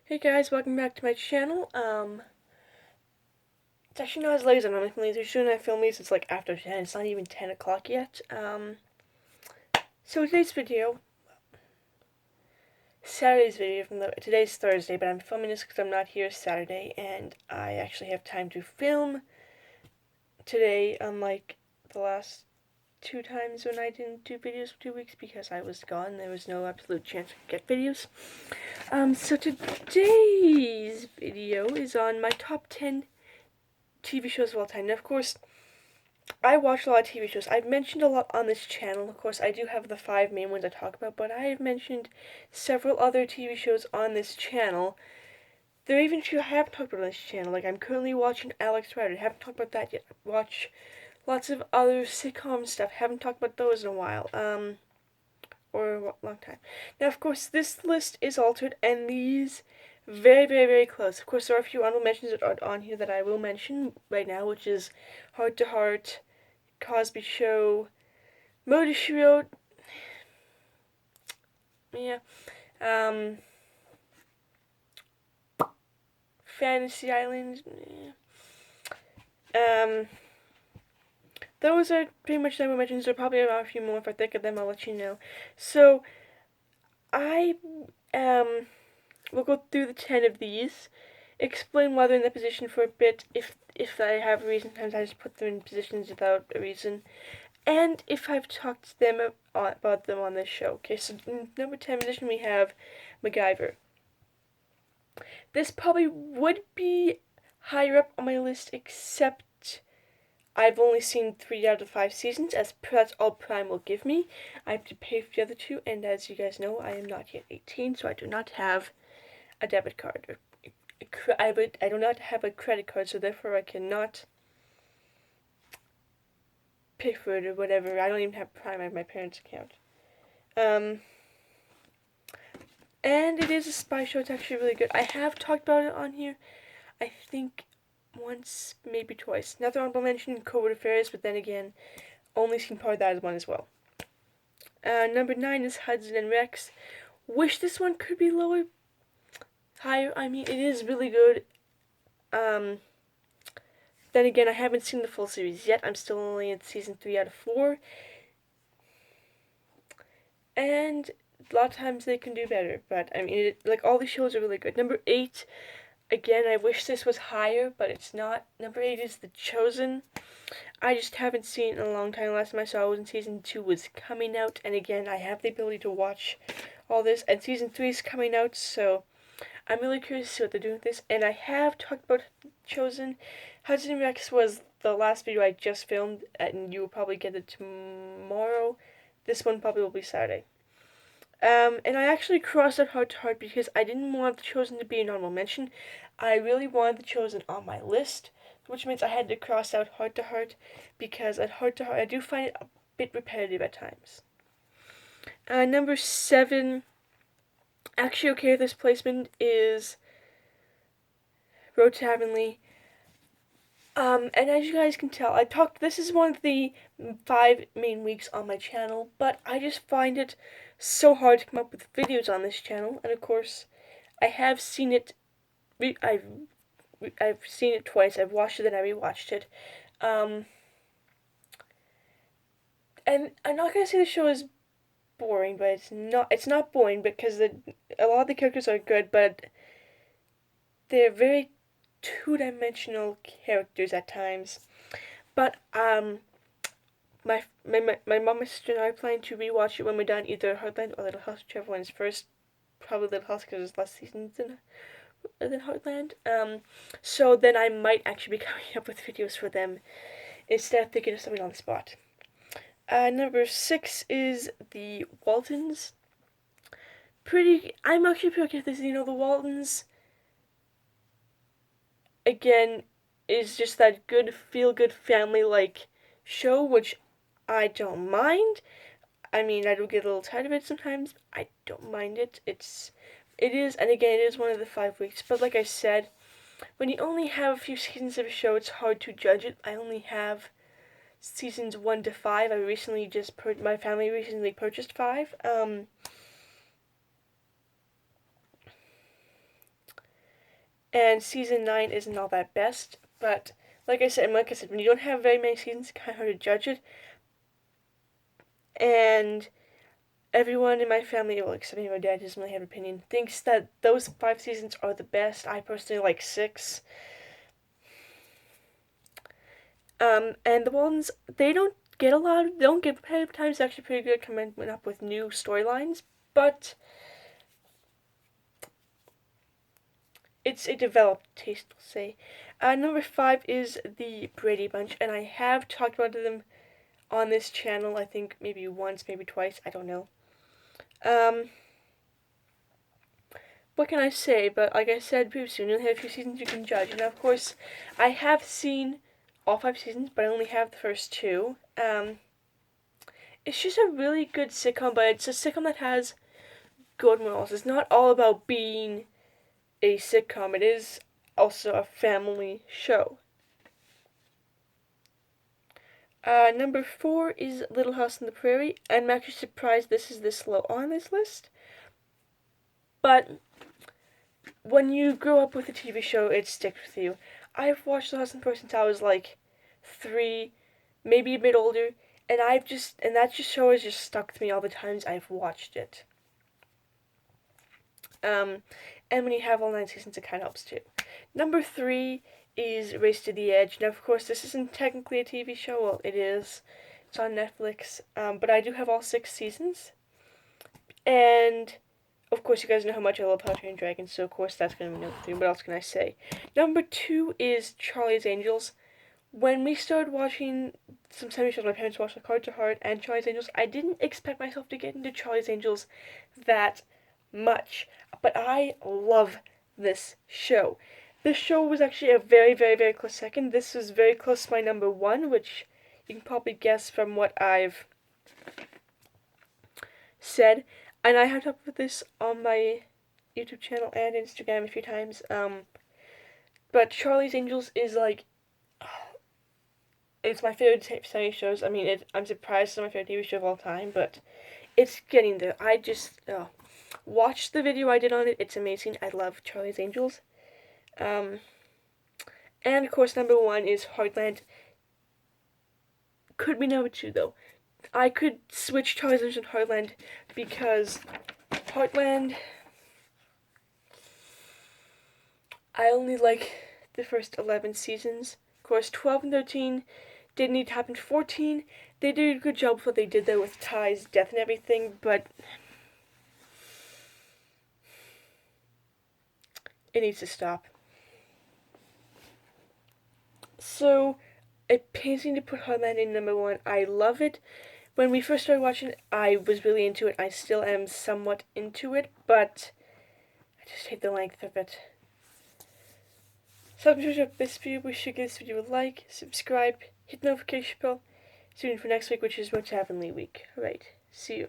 Hey guys, welcome back to my channel. It's actually not as late as I'm normally usually when I film these, it's like after 10. It's not even 10 o'clock yet. So today's video, Saturday's video, today's Thursday, but I'm filming this because I'm not here Saturday, and I actually have time to film today, unlike the last two times when I didn't do videos for 2 weeks because I was gone. There was no absolute chance I could get videos. So today's video is on my top 10 TV shows of all time. Now, of course, I watch a lot of TV shows. I've mentioned a lot on this channel. Of course, I do have the 5 main ones I talk about, but I have mentioned several other TV shows on this channel. There are even shows I haven't talked about on this channel. Like, I'm currently watching Alex Rider. I haven't talked about that yet. I watch lots of other sitcom stuff. Haven't talked about those in a while. Or a long time. Now, of course, this list is altered, and these very, very, very close. Of course, there are a few honorable mentions that are on here that I will mention right now, which is Heart to Heart, Cosby Show, Murder, She Wrote, yeah, um, Fantasy Island, yeah. Those are pretty much the honorable mentions. There are probably a few more. If I think of them, I'll let you know. So, I, will go through the 10 of these, explain why they're in that position for a bit, if I have a reason. Sometimes I just put them in positions without a reason, and if I've talked to them about them on this show. Okay, so in number 10 position we have Macgyver. This probably would be higher up on my list, except I've only seen 3 out of 5 seasons, as that's all Prime will give me. I have to pay for the other 2, and as you guys know, I am not yet 18, so I do not have a debit card. I do not have a credit card, so therefore I cannot pay for it or whatever. I don't even have Prime. I have my parents' account. And it is a spy show. It's actually really good. I have talked about it on here, I think once, maybe twice. Another honorable mention, Covert Affairs, but then again, only seen part of that as one as well. Number 9 is Hudson and Rex. Wish this one could be lower, higher. I mean, it is really good. Then again, I haven't seen the full series yet. I'm still only in season 3 out of 4. And a lot of times they can do better. But, I mean, like, all these shows are really good. Number 8, again, I wish this was higher, but it's not. Number 8 is The Chosen. I just haven't seen it in a long time. Last time I saw it was in season 2 was coming out. And again, I have the ability to watch all this. And season 3 is coming out, so I'm really curious to see what they're doing with this. And I have talked about Chosen. Hudson and Rex was the last video I just filmed, and you will probably get it tomorrow. This one probably will be Saturday. And I actually crossed out Heart to Heart because I didn't want The Chosen to be a normal mention. I really wanted The Chosen on my list, which means I had to cross out Heart to Heart because at Heart to Heart I do find it a bit repetitive at times. Number 7, actually okay with this placement, is Road to Heavenly. And as you guys can tell, this is one of the 5 main weeks on my channel, but I just find it so hard to come up with videos on this channel, and of course, I have seen it, I've seen it twice, I've watched it and I rewatched it, and I'm not gonna say the show is boring, but it's not boring because a lot of the characters are good, but they're very two-dimensional characters at times. But my mom and sister and I are planning to rewatch it when we're done either Heartland or Little House, whichever one is first. Probably Little House because there's less seasons than Heartland. So then I might actually be coming up with videos for them instead of thinking of something on the spot. Number 6 is The Waltons. I'm actually pretty okay with this. You know, The Waltons, again, is just that good, feel-good, family-like show, which I don't mind. I mean, I do get a little tired of it sometimes. I don't mind it. It is, and again, it is one of the 5 weeks. But like I said, when you only have a few seasons of a show, it's hard to judge it. I only have seasons 1 to 5. My family recently purchased 5. and season 9 isn't all that best, but like I said, when you don't have very many seasons, it's kind of hard to judge it. And everyone in my family, well, except my dad, doesn't really have an opinion, thinks that those 5 seasons are the best. I personally like 6. And the Waltons, they don't get repetitive time. It's actually pretty good coming up with new storylines, but it's a developed taste, we'll say. Number 5 is the Brady Bunch, and I have talked about them on this channel, I think maybe once, maybe twice, I don't know. What can I say? But like I said previously, you only have a few seasons you can judge. And of course, I have seen all 5 seasons, but I only have the first 2. It's just a really good sitcom, but it's a sitcom that has good morals. It's not all about being a sitcom. It is also a family show. Number 4 is Little House on the Prairie. I'm actually surprised this is this low on this list. But when you grow up with a TV show, it sticks with you. I've watched Little House on the Prairie since I was like 3, maybe a bit older, and that show has just stuck with me all the times I've watched it. And when you have all 9 seasons, it kind of helps too. Number 3 is Race to the Edge. Now, of course, this isn't technically a TV show. Well, it is. It's on Netflix. But I do have all 6 seasons. And, of course, you guys know how much I love How to Train Your Dragon, so of course that's going to be number 3. What else can I say? Number 2 is Charlie's Angels. When we started watching some semi shows, my parents watched like Heart to Heart and Charlie's Angels. I didn't expect myself to get into Charlie's Angels that much, but I love this show. This show was actually a very, very, very close second. This was very close to my number 1, which you can probably guess from what I've said. And I have talked about this on my YouTube channel and Instagram a few times. But Charlie's Angels is like, it's my favorite TV shows. I mean, I'm surprised it's my favorite TV show of all time, but it's getting there. I just watch the video I did on it. It's amazing. I love Charlie's Angels. And of course, number 1 is Heartland. Could be number 2 though. I could switch Charlie's Angels and Heartland because Heartland, I only like the first 11 seasons. Of course, 12 and 13 didn't need to happen. 14, they did a good job with what they did there with Ty's death and everything, but it needs to stop. So, it pains me to put Heartland in number 1. I love it. When we first started watching it, I was really into it. I still am somewhat into it, but I just hate the length of it. So if you enjoyed this video, we should give this video a like, subscribe, hit the notification bell. Tune in for next week, which is Most Heavenly Week. Alright, see you.